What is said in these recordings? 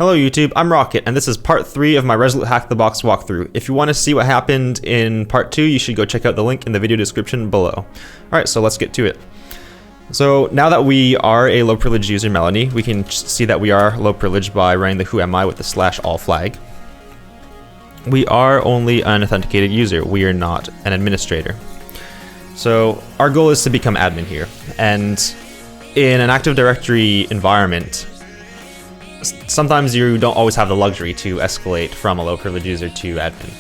Hello YouTube, I'm Rocket, and this is part 3 of my Resolute Hack the Box walkthrough. If you want to see what happened in part 2, you should go check out the link in the video description below. Alright, so let's get to it. So now that we are a low privilege user, Melanie, we can see that we are low privileged by running the whoami with the /all flag. We are only an authenticated user, we are not an administrator. So our goal is to become admin here, and in an Active Directory environment, sometimes you don't always have the luxury to escalate from a low privilege user to admin.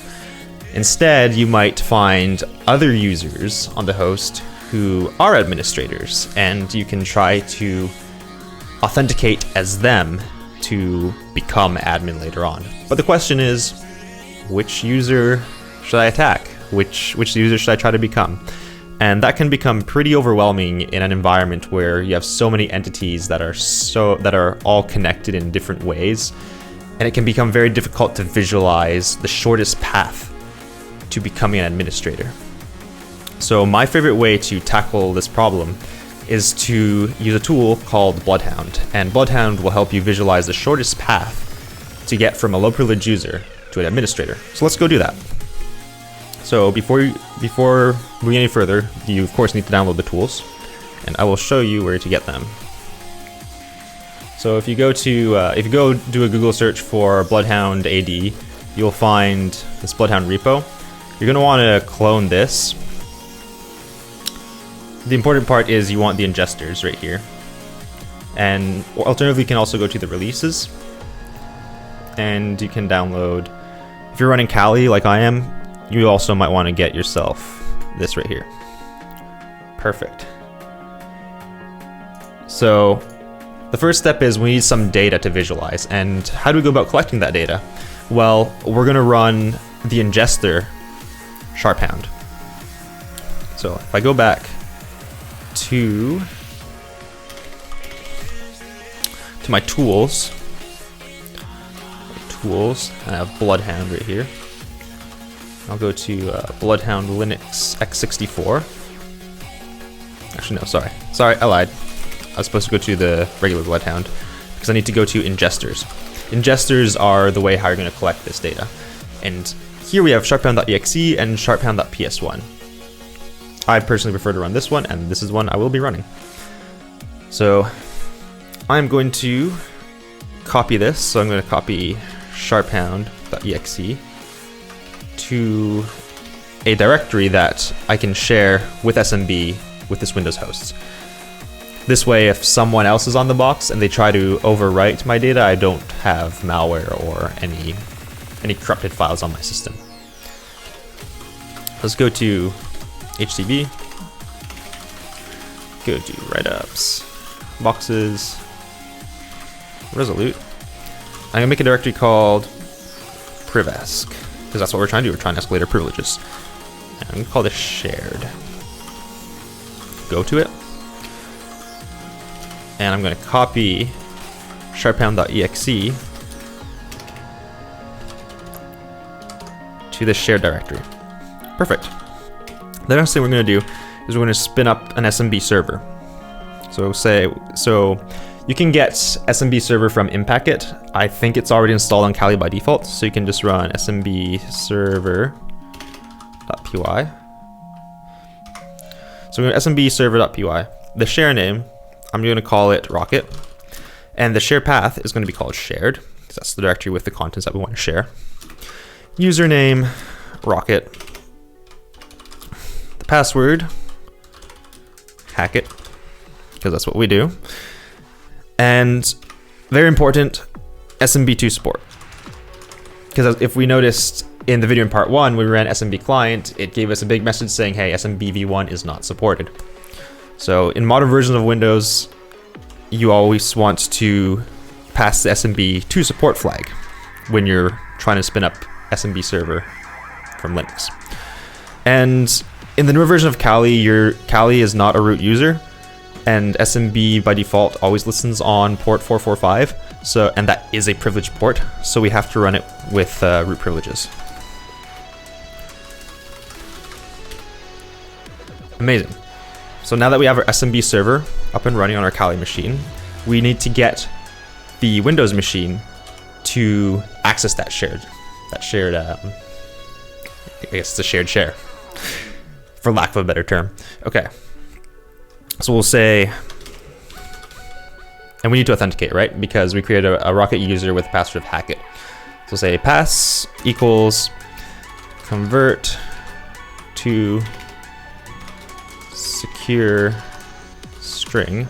Instead, you might find other users on the host who are administrators, and you can try to authenticate as them to become admin later on. But the question is, which user should I attack? Which user should I try to become? And that can become pretty overwhelming in an environment where you have so many entities that are all connected in different ways, and it can become very difficult to visualize the shortest path to becoming an administrator. So my favorite way to tackle this problem is to use a tool called BloodHound, and BloodHound will help you visualize the shortest path to get from a low privilege user to an administrator. So let's go do that. So before moving any further, you of course need to download the tools, and I will show you where to get them. So if you go do a Google search for BloodHound AD, you'll find this BloodHound repo. You're going to want to clone this. The important part is you want the ingesters right here, and alternatively you can also go to the releases, and you can download. If you're running Kali like I am, you also might want to get yourself this right here. Perfect. So the first step is we need some data to visualize. And how do we go about collecting that data? Well, we're going to run the ingester #hound. So if I go back to my tools, and I have BloodHound right here. I'll go to BloodHound Linux x64. Actually, no, sorry, I lied. I was supposed to go to the regular BloodHound because I need to go to ingesters. Ingesters are the way how you're going to collect this data. And here we have #hound.exe and #hound.ps1. I personally prefer to run this one, and this is one I will be running. So I'm going to copy this. So I'm going to copy #hound.exe to a directory that I can share with SMB with this Windows host. This way, if someone else is on the box and they try to overwrite my data, I don't have malware or any corrupted files on my system. Let's go to HTTP, go to write-ups, boxes, Resolute. I'm gonna make a directory called privesc, because that's what we're trying to do. We're trying to escalate our privileges. And I'm gonna call this shared. Go to it. And I'm gonna copy #hound.exe to this shared directory. Perfect. The next thing we're gonna do is we're gonna spin up an SMB server. So you can get SMB server from Impacket. I think it's already installed on Kali by default, so you can just run smb server.py. So we're going to smb server.py. The share name, I'm going to call it Rocket, and the share path is going to be called shared, because that's the directory with the contents that we want to share. Username, Rocket. The password, hack it, because that's what we do. And very important, SMB2 support. Because if we noticed in the video in part 1, we ran SMB client, it gave us a big message saying, hey, SMB v1 is not supported. So in modern versions of Windows, you always want to pass the SMB2 support flag when you're trying to spin up SMB server from Linux. And in the newer version of Kali, your Kali is not a root user, and SMB by default always listens on port 445, and that is a privileged port, so we have to run it with root privileges. Amazing. So now that we have our SMB server up and running on our Kali machine, we need to get the Windows machine to access that shared, I guess it's a shared share, for lack of a better term. Okay, so we'll say, and we need to authenticate, right? Because we created a Rocket user with the password of hack it. So we'll say pass equals convert to secure string,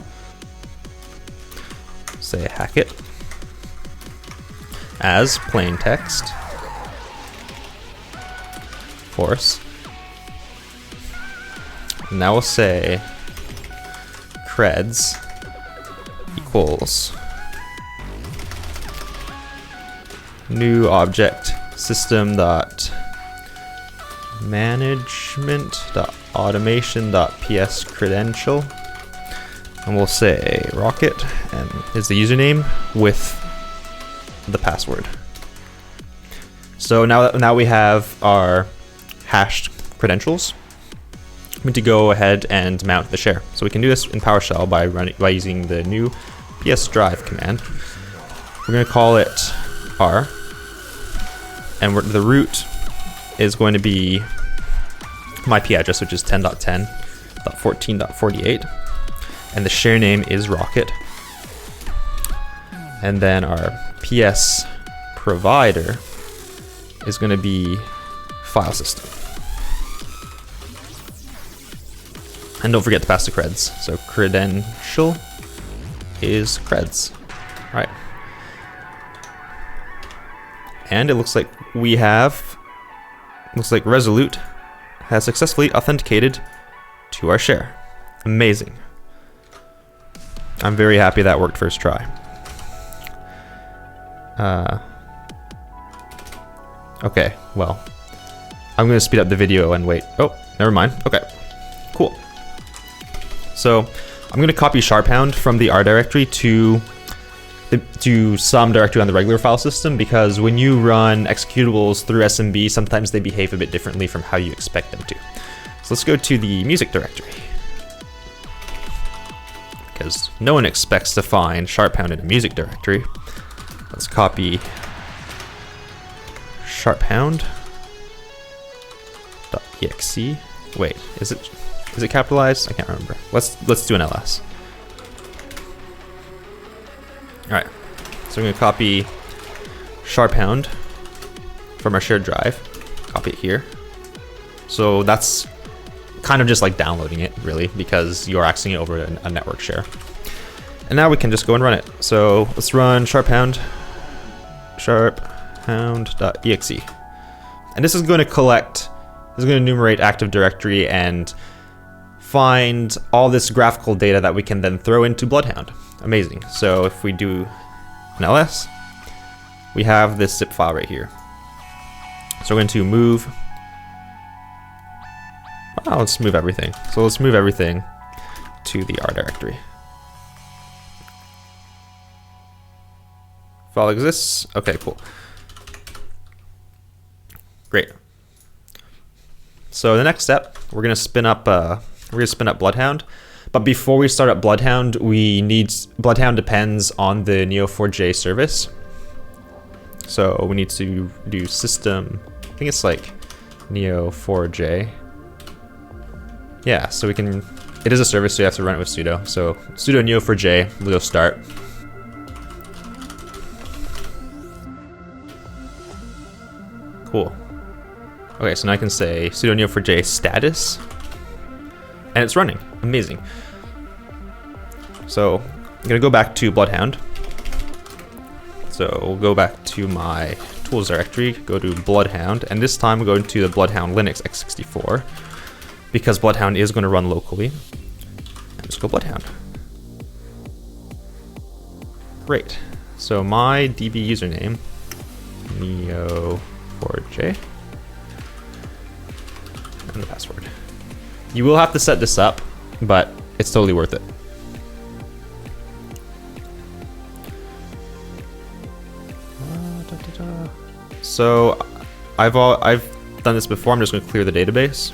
say hack it, as plain text, force. Now we'll say creds equals new object system dot management dot automation dot ps credential, and we'll say rocket and is the username with the password. So now we have our hashed credentials. We need to go ahead and mount the share. So we can do this in PowerShell by using the new ps drive command. We're going to call it r, and the root is going to be my IP address, which is 10.10.14.48, and the share name is rocket. And then our ps provider is going to be file system. And don't forget to pass the creds. So credential is creds. All right. And it looks like Resolute has successfully authenticated to our share. Amazing. I'm very happy that worked first try. Okay, well, I'm going to speed up the video and wait. Oh, never mind. Okay, cool. So I'm going to copy sharphound from the R directory to some directory on the regular file system, because when you run executables through SMB, sometimes they behave a bit differently from how you expect them to. So let's go to the music directory, because no one expects to find sharphound in a music directory. Let's copy sharphound.exe. Wait, is it capitalized? I can't remember. Let's do an ls. All right, so I'm going to copy sharphound from our shared drive, copy it here. So that's kind of just like downloading it, really, because you're accessing it over a network share. And now we can just go and run it. So let's run sharphound.exe. And this is going to enumerate Active Directory and find all this graphical data that we can then throw into BloodHound. Amazing. So if we do an ls, we have this zip file right here. So we're going to move. Oh, let's move everything. So let's move everything to the R directory. File exists. Okay, cool. Great. So the next step, we're gonna spin up BloodHound. But before we start up BloodHound, BloodHound depends on the Neo4j service. So we need to do system, I think it's like Neo4j. Yeah, so it is a service, so you have to run it with sudo. So sudo neo4j, we'll go start. Cool. Okay, so now I can say sudo neo4j status, and it's running. Amazing. So I'm gonna go back to BloodHound. So we'll go back to my tools directory, go to BloodHound, and this time we're going to the BloodHound Linux x64, because BloodHound is going to run locally. And just go BloodHound. Great. So my DB username, neo4j, and the password. You will have to set this up, but it's totally worth it. So I've done this before. I'm just going to clear the database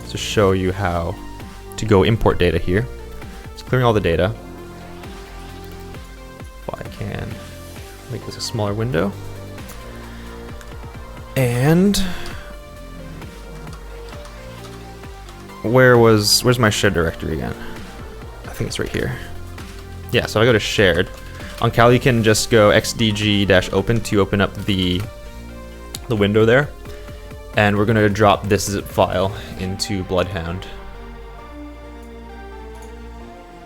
to show you how to go import data here. It's clearing all the data. If I can Make this a smaller window. And where's my shared directory again? I think it's right here. Yeah, so I go to shared. On Cal, you can just go xdg-open to open up the window there. And we're gonna drop this zip file into BloodHound.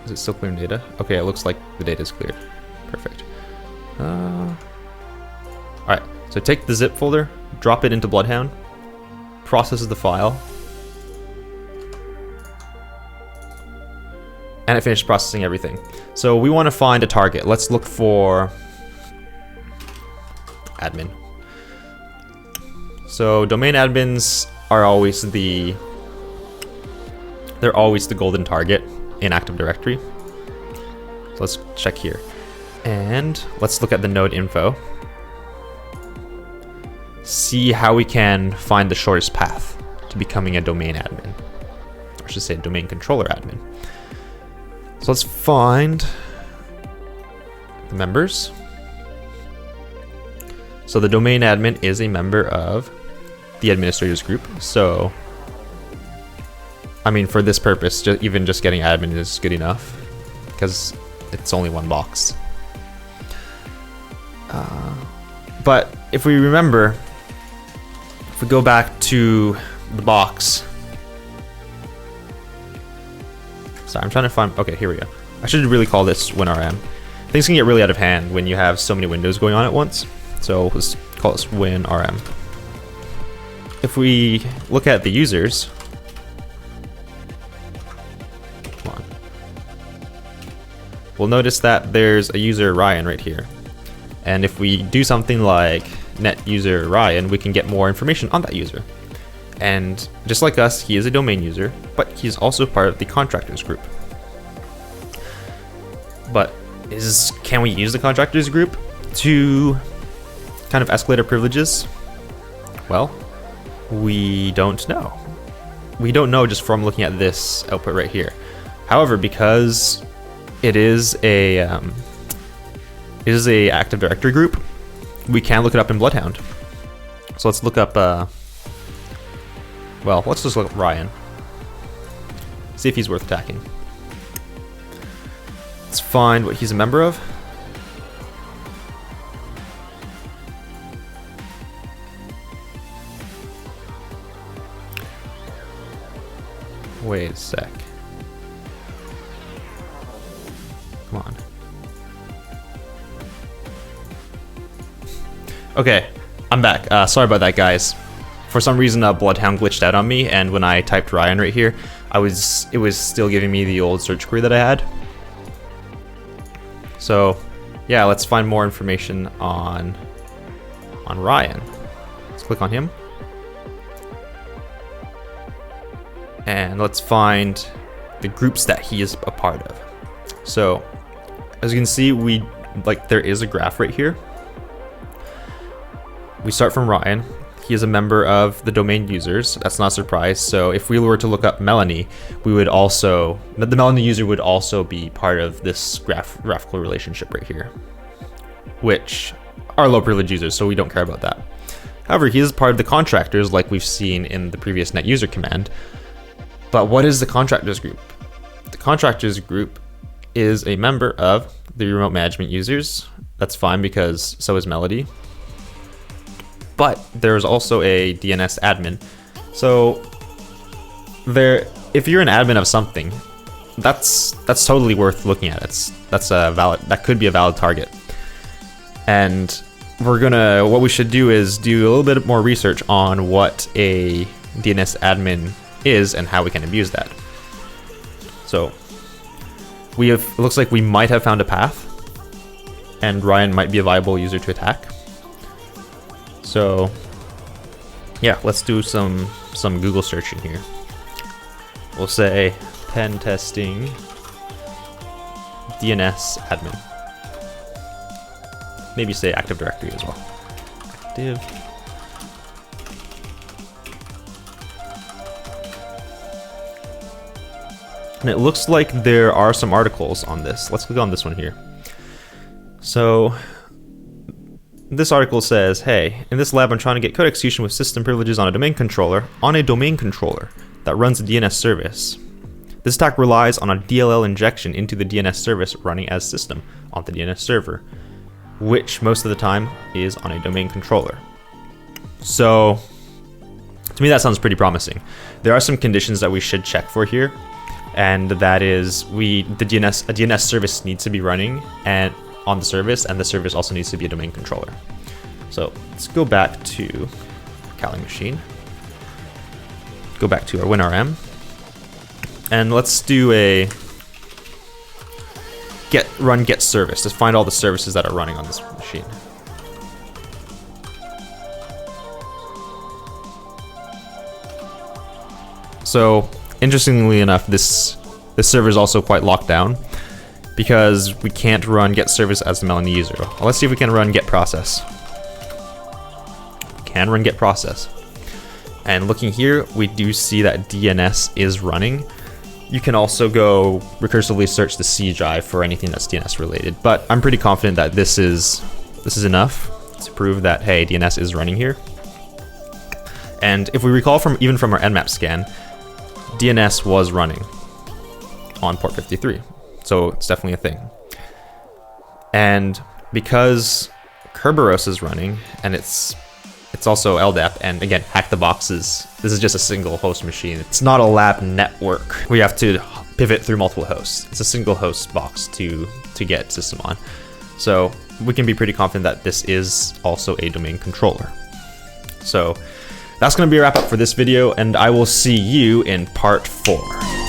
Is it still clearing data? Okay, it looks like the data is cleared. Perfect. Alright, so take the zip folder, drop it into BloodHound, processes the file, and it finished processing everything. So we want to find a target. Let's look for admin. So domain admins are always the golden target in Active Directory. So let's check here. And let's look at the node info. See how we can find the shortest path to becoming a domain admin. I should say domain controller admin. So let's find the members. So the domain admin is a member of the administrators group. So, I mean, for this purpose, even just getting admin is good enough because it's only one box. But if we remember, if we go back to the box, sorry, I'm trying to find, okay, here we go. I should really call this WinRM. Things can get really out of hand when you have so many windows going on at once. So let's call this WinRM. If we look at the users, come on, we'll notice that there's a user Ryan right here. And if we do something like net user Ryan, we can get more information on that user. And just like us, he is a domain user, but he's also part of the contractors group. But can we use the contractors group to kind of escalate our privileges? Well, we don't know. We don't know just from looking at this output right here. However, because it is a Active Directory group, we can look it up in BloodHound. So let's look up, well, let's just look up Ryan. See if he's worth attacking. Let's find what he's a member of. Wait a sec. Come on. Okay, I'm back. Sorry about that, guys. For some reason, BloodHound glitched out on me, and when I typed Ryan right here, it was still giving me the old search query that I had. So, yeah, let's find more information on Ryan. Let's click on him. And let's find the groups that he is a part of. So, as you can see, there is a graph right here. We start from Ryan. He is a member of the domain users. That's not a surprise. So if we were to look up Melanie, the Melanie user would also be part of this graphical relationship right here, which are low privilege users, so we don't care about that. However, he is part of the contractors like we've seen in the previous net user command. But what is the contractors group? The contractors group is a member of the remote management users. That's fine because so is Melody. But there's also a DNS admin. So if you're an admin of something, that's totally worth looking at. That could be a valid target. And what we should do is do a little bit more research on what a DNS admin is and how we can abuse that. So it looks like we might have found a path, and Ryan might be a viable user to attack. So yeah, let's do some Google searching here. We'll say pen testing DNS admin. Maybe say Active Directory as well. Active. And it looks like there are some articles on this. Let's click on this one here. So this article says, hey, in this lab I'm trying to get code execution with system privileges on a domain controller that runs a DNS service. This attack relies on a DLL injection into the DNS service running as system on the DNS server, which most of the time is on a domain controller. So to me that sounds pretty promising. There are some conditions that we should check for here, and that is a DNS service needs to be running and on the service, and the service also needs to be a domain controller. So let's go back to Kali machine. Go back to our WinRM, and let's do a run get service to find all the services that are running on this machine. So interestingly enough, this server is also quite locked down, because we can't run get service as the Melanie user. Well, let's see if we can run get process. Can run get process. And looking here, we do see that DNS is running. You can also go recursively search the C drive for anything that's DNS related, but I'm pretty confident that this is enough to prove that, hey, DNS is running here. And if we recall even from our Nmap scan, DNS was running on port 53. So it's definitely a thing. And because Kerberos is running, and it's also LDAP, and again, HackTheBox this is just a single host machine. It's not a lab network. We have to pivot through multiple hosts. It's a single host box to get system on. So we can be pretty confident that this is also a domain controller. So that's going to be a wrap up for this video, and I will see you in part 4.